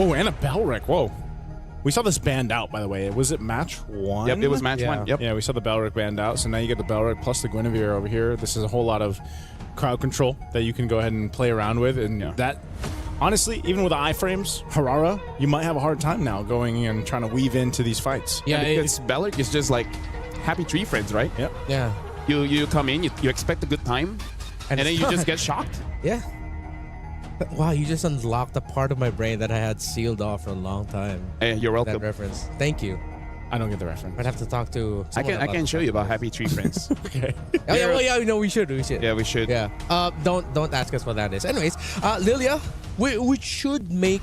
Oh, and a Belric. Whoa. We saw this banned out, by the way. Was it match 1? Yep, it was match 1. Yep. Yeah, we saw the Belric banned out. So now you get the Belric plus the Guinevere over here. This is a whole lot of crowd control that you can go ahead and play around with. And that, honestly, even with the iframes, Harara, you might have a hard time now going and trying to weave into these fights. Yeah, because Belric is just like happy tree friends, right? Yep. Yeah. You come in, you expect a good time, and then you just get shocked. Yeah. Wow, you just unlocked a part of my brain that I had sealed off for a long time. Hey, you're welcome. That reference. Thank you. I don't get the reference. I'd have to talk to I can show you about happy tree friends. Okay. Oh, yeah, well, yeah, no, we should. Yeah, we should. Yeah. Don't ask us what that is. Anyways, Lilia, we should make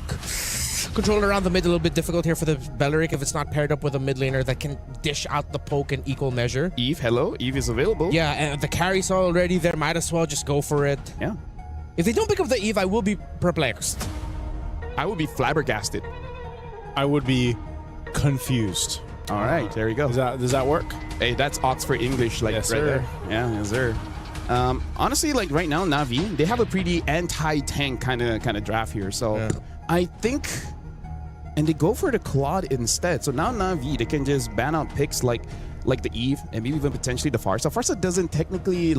control around the mid a little bit difficult here for the Belric if it's not paired up with a mid laner that can dish out the poke in equal measure. Eve, hello. Eve is available. Yeah, and the carry's already there. Might as well just go for it. Yeah. If they don't pick up the Eve, I will be perplexed. I would be flabbergasted. I would be confused. All right, there we go. Does that work? Hey, that's Oxford English, like Yes, right sir. there. Yeah, yes, sir. Honestly, like right now, Navi, they have a pretty anti-tank kind of draft here. So I think, and they go for the Claude instead. So now Navi, they can just ban out picks like the Eve and maybe even potentially the Farsa. Farsa doesn't technically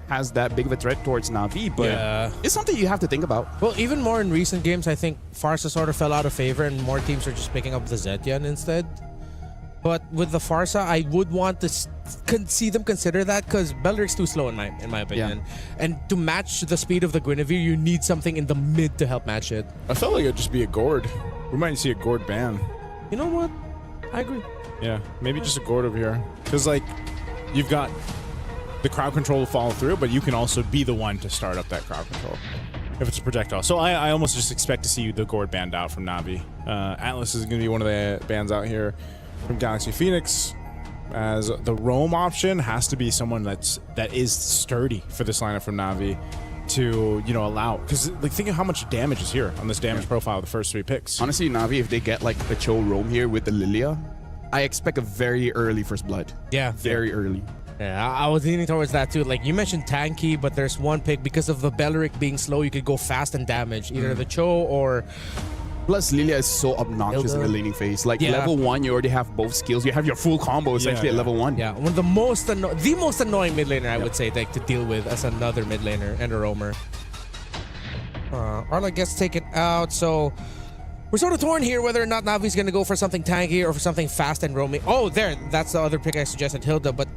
has that big of a threat towards Navi, but it's something you have to think about. Well, even more in recent games, I think Farsa sort of fell out of favor and more teams are just picking up the Zetian instead. But with the Farsa, I would want to see them consider that because Belric's too slow in my opinion. Yeah. And to match the speed of the Guinevere, you need something in the mid to help match it. I felt like it'd just be a gourd. We might see a gourd ban. You know what? I agree. Yeah, maybe just a gourd over here. Because, you've got the crowd control to follow through, but you can also be the one to start up that crowd control if it's a projectile. So I almost just expect to see the gourd banned out from Navi. Atlas is going to be one of the bans out here from Galaxy Phoenix, as the roam option has to be someone that is sturdy for this lineup from Navi to allow, because think of how much damage is here on this damage profile of the first 3 picks. Honestly, Navi, if they get a Cho roam here with the Lilia, I expect a very early first blood. Yeah. Very early. Yeah, I was leaning towards that too. Like you mentioned tanky, but there's one pick because of the Belric being slow, you could go fast and damage either the Cho or... Plus, Lilia is so obnoxious in the laning phase. Level 1, you already have both skills. You have your full combo essentially at level 1. Yeah, one of the most annoying mid laner I would say to deal with as another mid laner and a roamer. Arla gets taken out, so we're sort of torn here whether or not Navi's going to go for something tanky or for something fast and roaming. Oh, that's the other pick I suggested, Hilda, but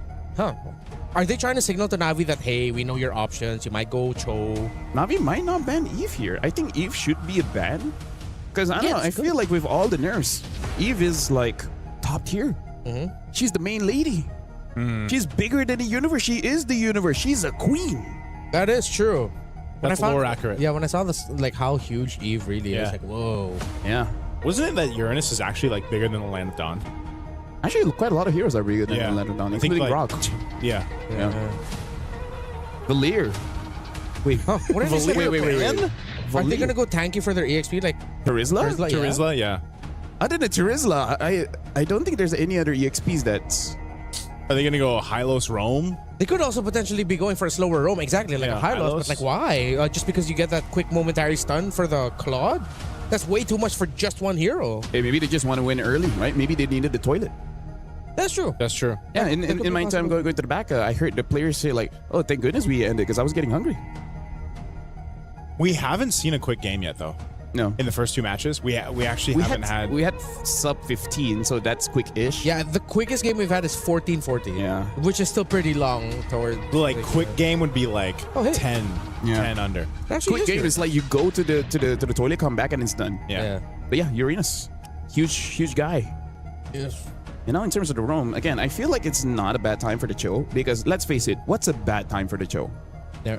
are they trying to signal to Navi that, hey, we know your options, you might go Cho? Navi might not ban Eve here. I think Eve should be a ban. Because I don't know, I feel like with all the nerfs, Eve is top tier. She's the main lady. She's bigger than the universe. She is the universe. She's a queen. That is true. That's more accurate. Yeah, when I saw this, how huge Eve really is, whoa. Yeah. Wasn't it that Uranus is actually bigger than the Land of Dawn? Actually, quite a lot of heroes are bigger than the Land of Dawn, including Rock. Yeah. Valir. Wait, what did you say? Wait. Are they gonna go tanky for their EXP? Terizla? Terizla, yeah. Other than Terizla, I don't think there's any other EXPs that's... Are they gonna go Hylos roam? They could also potentially be going for a slower roam, exactly, like a Hylos, but why? Just because you get that quick momentary stun for the Claude? That's way too much for just one hero. Hey, maybe they just want to win early, right? Maybe they needed the toilet. That's true. That's true. Yeah, in my time going to the back, I heard the players say oh, thank goodness we ended because I was getting hungry. We haven't seen a quick game yet, though. No. In the first 2 matches, we actually haven't had... We had sub 15, so that's quick-ish. Yeah, the quickest game we've had is 14-14. Yeah. Which is still pretty long towards... quick game would be 10 under. Quick game is you go to the toilet, come back, and it's done. Yeah. But yeah, Uranus. Huge guy. Yes. In terms of the roam, again, I feel like it's not a bad time for the Cho, because let's face it, what's a bad time for the Cho?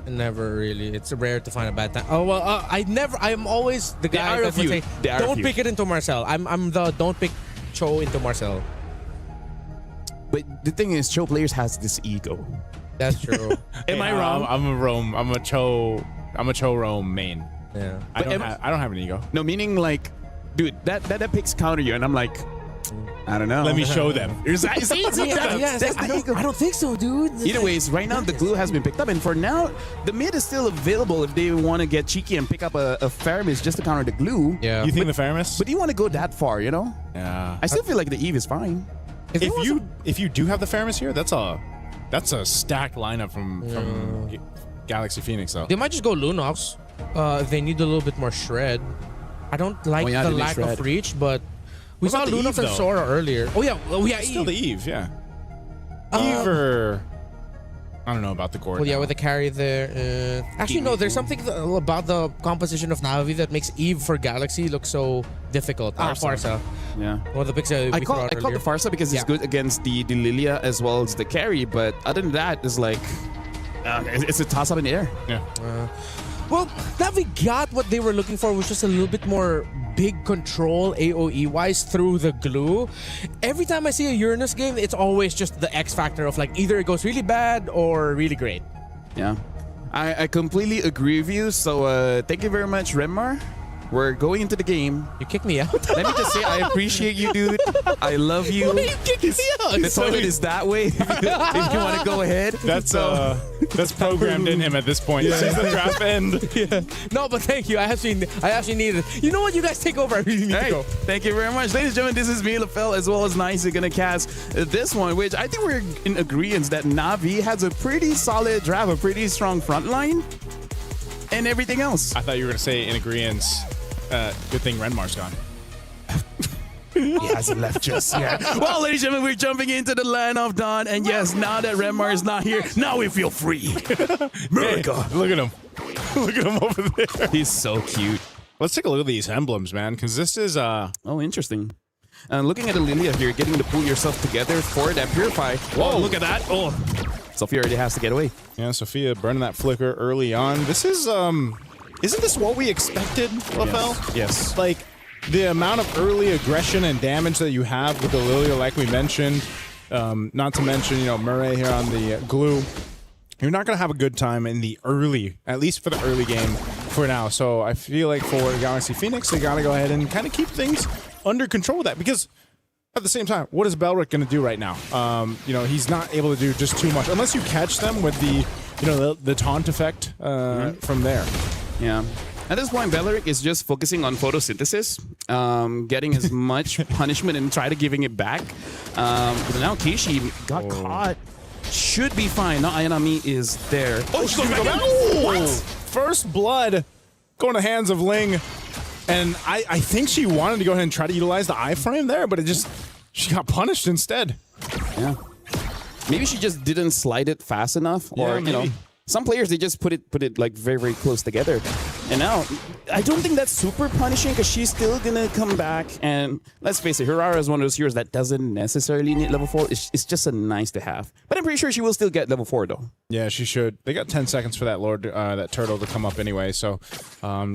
Never really. It's rare to find a bad time. Oh well, I'm always the guy that would say, "Don't pick it into Marcel." I'm the don't pick Cho into Marcel. But the thing is, Cho players has this ego. That's true. Am I wrong? I'm a roam. I'm a Cho roam main. Yeah. I don't have an ego. No, meaning dude, that picks counter you, and I'm like, I don't know. Let me show them. I don't think so, dude. Either ways, right now the glue has been picked up, and for now, the mid is still available if they want to get cheeky and pick up a Faramis just to counter the glue. Yeah. You think the Faramis? But do you want to go that far, you know? Yeah. I still feel like the Eve is fine. If you do have the Faramis here, that's a stacked lineup from Galaxy Phoenix though. They might just go Lunox. They need a little bit more shred. I don't like the lack of reach, but we saw Lunox and Sora earlier. Oh yeah, Still Eve. the Eve, yeah. Eve or I don't know about the Gord. Well, yeah, with the carry there. Actually, no, there's something about the composition of Navi that makes Eve for Galaxy look so difficult. Farsa. Yeah. One of the picks I call the Farsa because it's good against the Lilia as well as the carry, but other than that, it's like it's a toss up in the air. Yeah. Well, Navi got what they were looking for, was just a little bit more big control AoE-wise through the glue. Every time I see a Uranus game, it's always just the X factor of like either it goes really bad or really great. Yeah. I completely agree with you. So thank you very much, Renmar. We're going into the game. You kicked me out. Let me just say, I appreciate you, dude. I love you. Why are you kicking me out? The toilet is that way. If you want to go ahead. That's programmed in him at this point. Since the draft end. Yeah. No, but thank you. I actually need it. You know what? You guys take over. I really need to go. Thank you very much. Ladies and gentlemen, this is me, LaFell, as well as Nice. You're going to cast this one, which I think we're in agreement that Navi has a pretty solid draft, a pretty strong front line, and everything else. I thought you were going to say in agreement. Good thing Renmar's gone. He hasn't left just yet. Well, ladies and gentlemen, we're jumping into the land of Dawn. And yes, now that Renmar is not here, now we feel free. America. Hey, look at him. Look at him over there. He's so cute. Let's take a look at these emblems, man, because this is... Oh, interesting. Looking at the Lilia here, getting to pull yourself together for that Purify. Whoa, look at that. Oh, Sophia already has to get away. Yeah, Sophia burning that flicker early on. This is... Isn't this what we expected, LaFell? Yes. Like, the amount of early aggression and damage that you have with the Lilia, like we mentioned, not to mention, Murray here on the glue, you're not going to have a good time in the early, at least for the early game for now. So I feel like for Galaxy Phoenix, they got to go ahead and kind of keep things under control with that, because at the same time, what is Belric going to do right now? He's not able to do just too much, unless you catch them with the taunt effect from there. Yeah. At this point, Belric is just focusing on photosynthesis, getting as much punishment and try to giving it back. But now Keishi got caught. Should be fine. Now Ayanami is there. Oh, she's going to go back. What? First blood going to hands of Ling. And I think she wanted to go ahead and try to utilize the iframe there, but she got punished instead. Yeah. Maybe she just didn't slide it fast enough, or some players, they just put it like very, very close together. And now, I don't think that's super punishing because she's still gonna come back. And let's face it, Hirara is one of those heroes that doesn't necessarily need level 4. It's just a nice to have. But I'm pretty sure she will still get level 4 though. Yeah, she should. They got 10 seconds for that turtle to come up anyway. So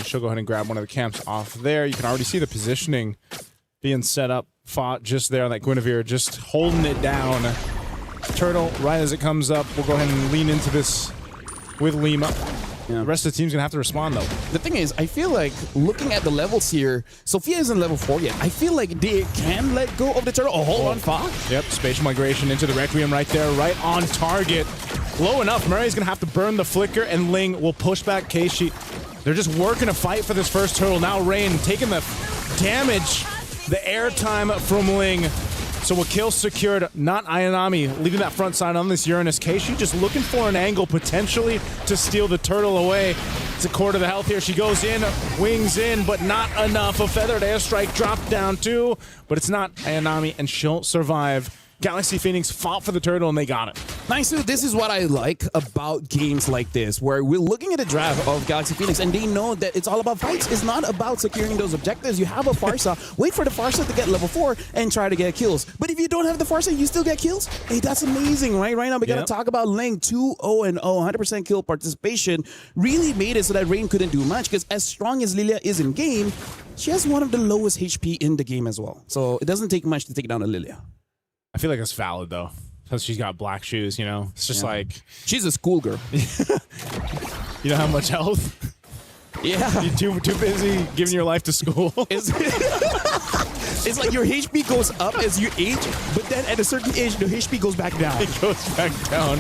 she'll go ahead and grab one of the camps off there. You can already see the positioning being set up. Fought just there on that Guinevere, just holding it down. Turtle, right as it comes up, we'll go ahead and lean into this with Lima. Yeah. The rest of the team's gonna have to respond though. The thing is, I feel like looking at the levels here, Sophia isn't level 4 yet. I feel like they can let go of the turtle. Oh, hold on, Fox. Yep, spatial migration into the Requiem right there, right on target. Low enough, Murray's gonna have to burn the flicker, and Ling will push back Keishi. They're just working a fight for this first turtle. Now Rain taking the damage, the airtime from Ling. So a kill secured, not Ayanami, leaving that front side on this Uranus. Keishi just looking for an angle potentially to steal the turtle away. It's a quarter of the health here. She goes in, wings in, but not enough. A feathered airstrike dropped down too, but it's not Ayanami, and she'll survive. Galaxy Phoenix fought for the turtle, and they got it. Nice, dude. This is what I like about games like this, where we're looking at a draft of Galaxy Phoenix, and they know that it's all about fights. It's not about securing those objectives. You have a Farsa, wait for the Farsa to get level 4 and try to get kills. But if you don't have the Farsa, you still get kills? Hey, that's amazing, right? Right now, we got to talk about Ling 2-0-0, 100% kill participation. Really made it so that Rain couldn't do much, because as strong as Lilia is in game, she has one of the lowest HP in the game as well. So it doesn't take much to take down a Lilia. I feel like that's valid though, because she's got black shoes. It's just like she's a schoolgirl. You know how much health? Yeah, you're too busy giving your life to school. It's like your HP goes up as you age, but then at a certain age, the HP goes back down. It goes back down.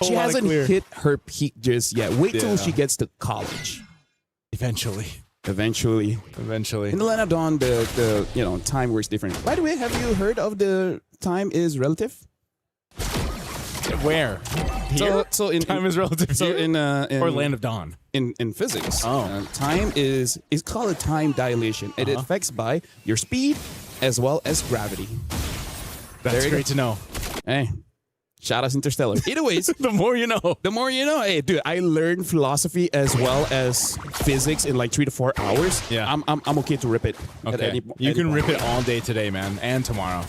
She hasn't hit her peak just yet. Wait till she gets to college. Eventually. In the Land of Dawn, the time works different. By the way, have you heard of the time is relative? Where? So in time is relative. So here? in or Land of Dawn. In physics, Oh. time is called a time dilation. It affects by your speed as well as gravity. That's great to know. Hey, shout out Interstellar. Either ways, The more you know. the more you know. Hey, dude, I learned philosophy as well as physics in like 3 to 4 hours. Yeah. I'm okay to rip it. Okay. You can rip it all day today, man, and tomorrow.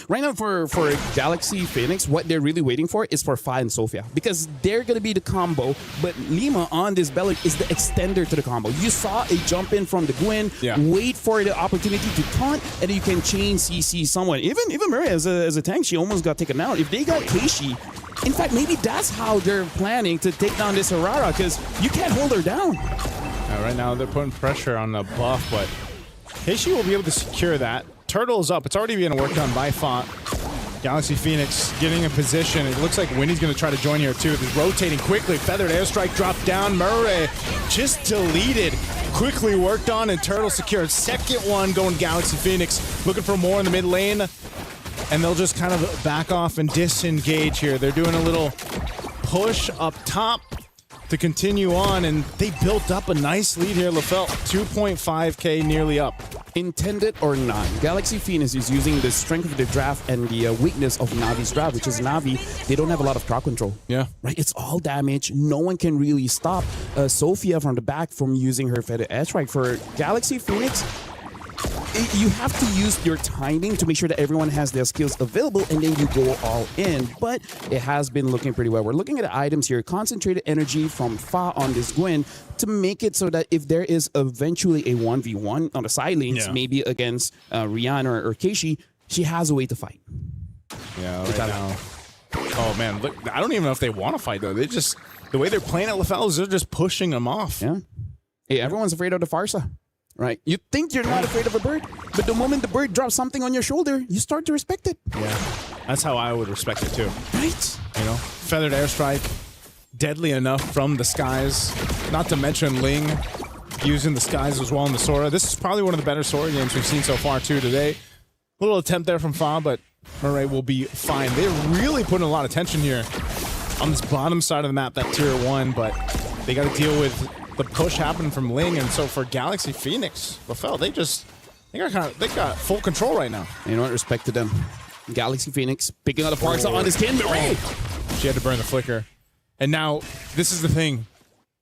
Right now for Galaxy Phoenix, what they're really waiting for is for Fa and Sophia, because they're going to be the combo, but Lima on this Bellic is the extender to the combo. You saw a jump in from the Gwen, wait for the opportunity to taunt, and then you can chain CC someone. Even Murray as a tank, she almost got taken out. If they got Keishi, in fact, maybe that's how they're planning to take down this Aurora, because you can't hold her down. Right now they're putting pressure on the buff, but Keishi will be able to secure that. Turtle's up. It's already being worked on by Font. Galaxy Phoenix getting in position. It looks like Winnie's going to try to join here too. It's rotating quickly. Feathered Airstrike dropped down. Murray just deleted. Quickly worked on, and Turtle secured. Second one going Galaxy Phoenix. Looking for more in the mid lane. And they'll just kind of back off and disengage here. They're doing a little push up top to continue on, and they built up a nice lead here. LaFell 2.5k nearly up. Intended or not, Galaxy Phoenix is using the strength of the draft and the weakness of Navi's draft, which is Navi. They don't have a lot of crowd control. Yeah. Right? It's all damage. No one can really stop Sophia from the back from using her Feather Airstrike. For Galaxy Phoenix, you have to use your timing to make sure that everyone has their skills available, and then you go all in. But it has been looking pretty well. We're looking at the items here. Concentrated energy from Fa on this Gwen to make it so that if there is eventually a 1v1 on the side lanes, maybe against Rihanna or Keishi, she has a way to fight. Yeah, right now. Oh, man. Look, I don't even know if they want to fight, though. They just, the way they're playing at LaFell is they're just pushing them off. Yeah. Hey, everyone's afraid of the Farsa. Right? You think you're not afraid of a bird, but the moment the bird drops something on your shoulder, you start to respect it. Yeah. That's how I would respect it too. Right? You know, Feathered Airstrike, deadly enough from the skies. Not to mention Ling using the skies as well in the Sora. This is probably one of the better Sora games we've seen so far too today. A little attempt there from Fa, but Murray will be fine. They're really putting a lot of tension here on this bottom side of the map, that tier 1, but they got to deal with the push happening from Ling, and so for Galaxy Phoenix, LaFell, they got full control right now. You know what? Respect to them. Galaxy Phoenix picking out the parts on his kin. She had to burn the flicker, and now this is the thing.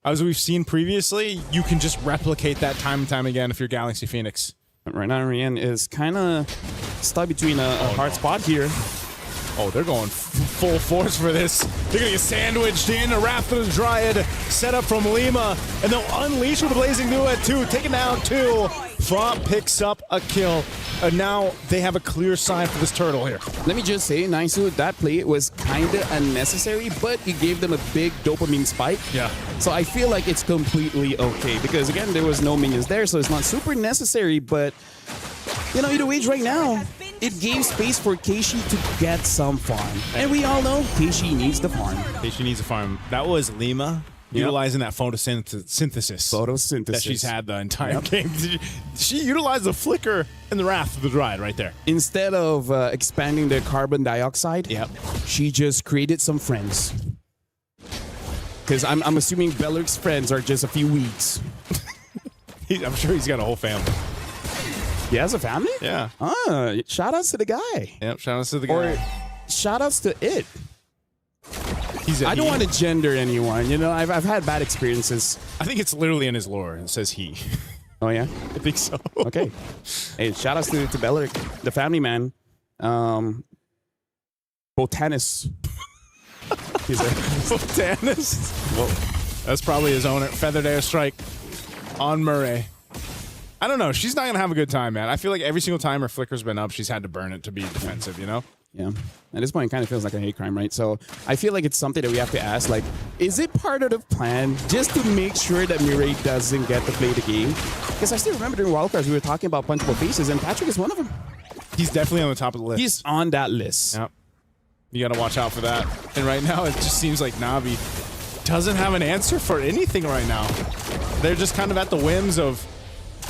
As we've seen previously, you can just replicate that time and time again if you're Galaxy Phoenix. Right now, Rian is kind of stuck between a hard spot here. Oh, they're going full force for this. They're going to get sandwiched in. A Wrath of the Dryad set up from Lima. And they'll unleash with a Blazing Duet, too. Taking down 2. Fa picks up a kill. And now they have a clear sign for this turtle here. Let me just say, Naisu, that play was kind of unnecessary, but it gave them a big dopamine spike. Yeah. So I feel like it's completely okay. Because, again, there was no minions there, so it's not super necessary. But, you know, either way, right now, it gave space for Keishi to get some farm. And we all know Keishi needs the farm. Keishi needs a farm. That was Lima utilizing that photosynthesis that she's had the entire game. She utilized the flicker and the Wrath of the Dryad right there. Instead of expanding the carbon dioxide, she just created some friends. Because I'm assuming Beller's friends are just a few weeks. I'm sure he's got a whole family. He has a family? Yeah. Shout outs to the guy. Yep, shout outs to the guy. Or shout outs to it. I don't he. want to gender anyone. You know, I've had bad experiences. I think it's literally in his lore. It says he. Oh, yeah? I think so. Okay. Hey, shout outs to Beller, the family man. Botanist. He's a botanist. Whoa. That's probably his owner. Feathered Airstrike on Murray. I don't know. She's not going to have a good time, man. I feel like every single time her flicker's been up, she's had to burn it to be defensive, you know? Yeah. At this point, it kind of feels like a hate crime, right? So I feel like it's something that we have to ask, like, is it part of the plan just to make sure that Mireille doesn't get to play the game? Because I still remember during wildcards, we were talking about punchable faces, and Patrick is one of them. He's definitely on the top of the list. He's on that list. Yep. You got to watch out for that. And right now, it just seems like Navi doesn't have an answer for anything right now. They're just kind of at the whims of,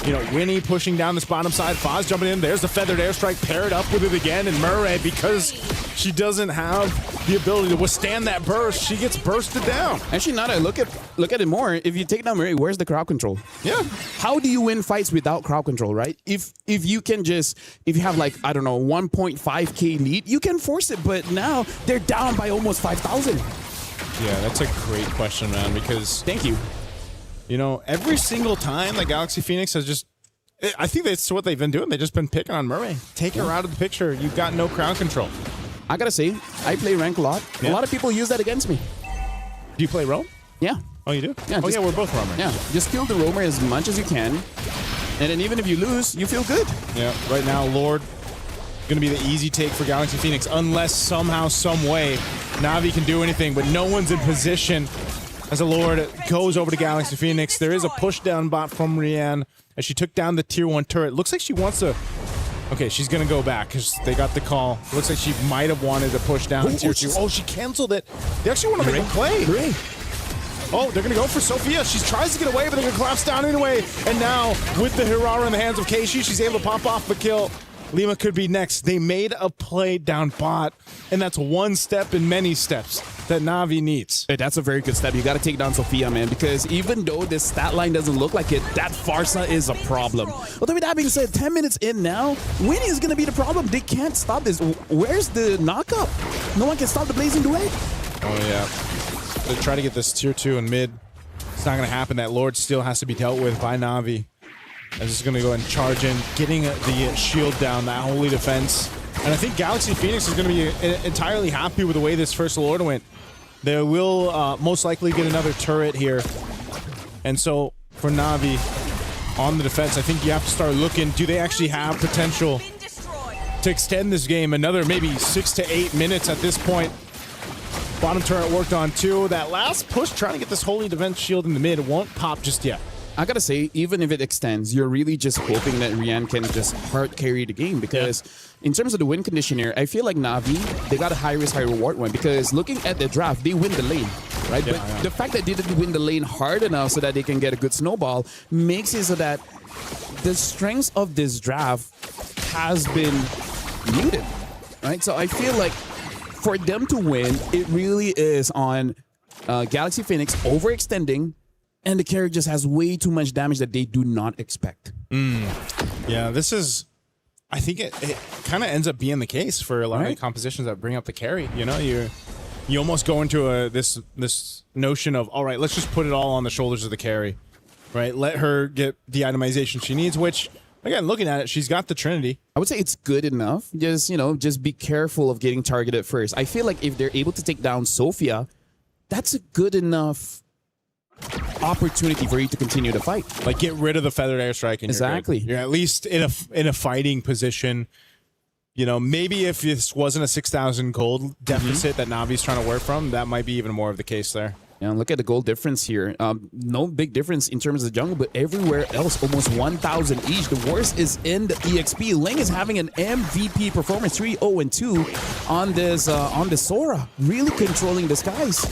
you know, Winnie pushing down this bottom side, Foz jumping in. There's the feathered airstrike paired up with it again, and Murray, because she doesn't have the ability to withstand that burst, she gets bursted down. Actually, now that I look at it more, if you take down Murray, where's the crowd control? Yeah. How do you win fights without crowd control, right? If you can just, if you have like, I don't know, 1.5K lead, you can force it, but now they're down by almost 5,000. Yeah, that's a great question, man, because Thank you. you know, every single time that Galaxy Phoenix has just, I think that's what they've been doing. They've just been picking on Murray. Take her out of the picture. You've got no crowd control. I gotta say, I play rank a lot. Yeah. A lot of people use that against me. Do you play Roam? Yeah. Oh, you do? Yeah, oh, just- yeah, we're both roamers. Yeah. Just kill the roamer as much as you can. And then even if you lose, you feel good. Yeah, right now, Lord, going to be the easy take for Galaxy Phoenix, unless somehow, some way, Navi can do anything, but no one's in position as a Lord goes over to Galaxy Phoenix. There is a push down bot from Rianne as she took down the tier 1 turret. Looks like she wants to... Okay, she's going to go back because they got the call. Looks like she might have wanted to push down tier 2. Oh, she canceled it. They actually want to make a play. Hooray. Oh, they're going to go for Sophia. She tries to get away, but they're going to collapse down anyway. And now, with the Hirara in the hands of Keishi, she's able to pop off the kill. Lima could be next. They made a play down bot, and that's one step in many steps that Navi needs. Hey, that's a very good step. You got to take down Sophia, man, because even though this stat line doesn't look like it, that Farsa is a problem. Although with that being said, 10 minutes in now, Winnie is going to be the problem. They can't stop this. Where's the knockup? No one can stop the Blazing Duet. Oh, yeah. They try to get this tier 2 in mid. It's not going to happen. That Lord still has to be dealt with by Navi. As it's going to go and charge in, getting the shield down, that holy defense. And I think Galaxy Phoenix is going to be entirely happy with the way this first Lord went. They will most likely get another turret here. And so for Navi on the defense, I think you have to start looking, do they actually have potential to extend this game another maybe 6 to 8 minutes at this point? Bottom turret worked on too. That last push trying to get this holy defense shield in the mid won't pop just yet. I gotta say, even if it extends, you're really just hoping that Rianne can just hard carry the game because in terms of the win condition here, I feel like Navi, they got a high risk, high reward one because looking at the draft, they win the lane, right? Yeah, but the fact that they didn't win the lane hard enough so that they can get a good snowball makes it so that the strength of this draft has been muted, right? So I feel like for them to win, it really is on Galaxy Phoenix overextending, and the carry just has way too much damage that they do not expect. Yeah, this is... I think it kind of ends up being the case for a lot of the compositions that bring up the carry. You know, you almost go into this notion of, all right, let's just put it all on the shoulders of the carry, right? Let her get the itemization she needs, which, again, looking at it, she's got the Trinity. I would say it's good enough. Just, you know, just be careful of getting targeted first. I feel like if they're able to take down Sophia, that's a good enough opportunity for you to continue the fight. Like, get rid of the feathered airstrike. Exactly. You're at least in a fighting position. You know, maybe if this wasn't a 6,000 gold deficit that Navi's trying to work from, that might be even more of the case there. Yeah, look at the gold difference here. No big difference in terms of the jungle, but everywhere else, almost 1,000 each. The worst is in the EXP. Ling is having an MVP performance, 3-0-2 on this Sora, really controlling the skies.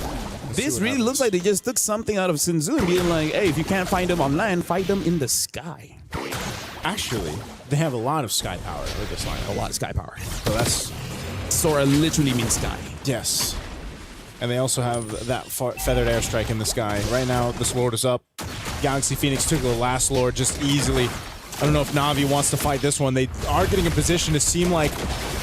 This really looks like they just took something out of Sun Tzu and being like, hey, if you can't find them on land, fight them in the sky. Actually, they have a lot of sky power with this line. A lot of sky power. So that's... Sora literally means sky. Yes. And they also have that feathered airstrike in the sky. Right now, this Lord is up. Galaxy Phoenix took the last Lord just easily. I don't know if Navi wants to fight this one. They are getting in position to seem like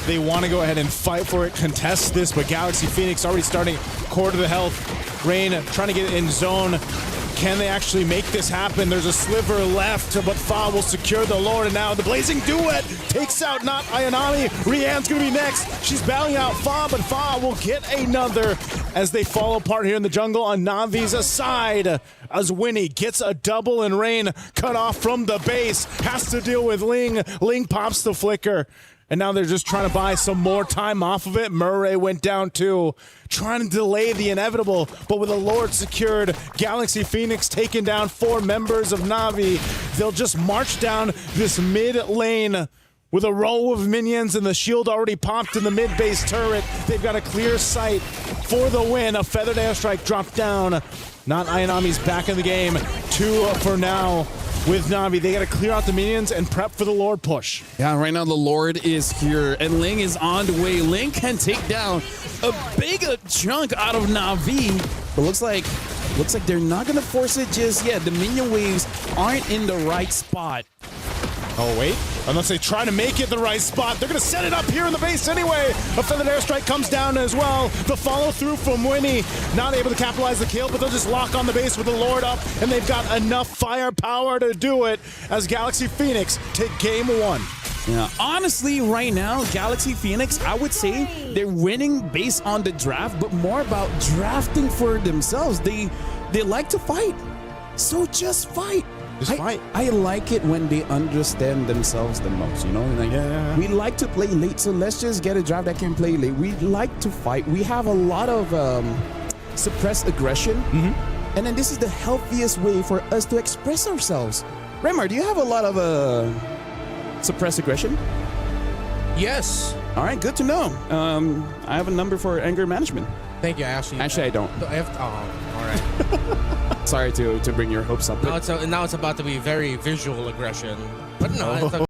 they want to go ahead and fight for it, contest this, but Galaxy Phoenix already starting quarter of the health. Rain trying to get in zone. Can they actually make this happen? There's a sliver left, but Fa will secure the Lord, and now the Blazing Duet takes out not Ayanami. Rianne's gonna be next. She's battling out Fa, but Fa will get another as they fall apart here in the jungle on Navi's side. As Winnie gets a double and Rain cut off from the base. Has to deal with Ling. Ling pops the flicker. And now they're just trying to buy some more time off of it. Murray went down too, trying to delay the inevitable. But with a Lord secured, Galaxy Phoenix taking down 4 members of Navi. They'll just march down this mid lane with a row of minions and the shield already popped in the mid base turret. They've got a clear sight for the win. A feathered airstrike dropped down. Not Ayanami's back in the game. 2 for now. With Navi, they got to clear out the minions and prep for the Lord push. Yeah, right now the Lord is here, and Ling is on the way. Ling can take down a big chunk out of Navi, but looks like they're not gonna force it just yet. The minion waves aren't in the right spot. Oh, wait. Unless they try to make it the right spot. They're going to set it up here in the base anyway. A feathered airstrike comes down as well. The follow through from Winnie. Not able to capitalize the kill, but they'll just lock on the base with the Lord up, and they've got enough firepower to do it as Galaxy Phoenix take game 1. Yeah, honestly, right now, Galaxy Phoenix, I would say they're winning based on the draft, but more about drafting for themselves. They like to fight, so just fight. Fight. I like it when they understand themselves the most, you know? Like, Yeah. We like to play late, so let's just get a draft that can play late. We like to fight. We have a lot of suppressed aggression, and then this is the healthiest way for us to express ourselves. Remar, do you have a lot of suppressed aggression? Yes. All right, good to know. I have a number for anger management. Thank you. Actually, I don't. I have. Oh, all right. Sorry to bring your hopes up. Now it's about to be very visual aggression, but no. It's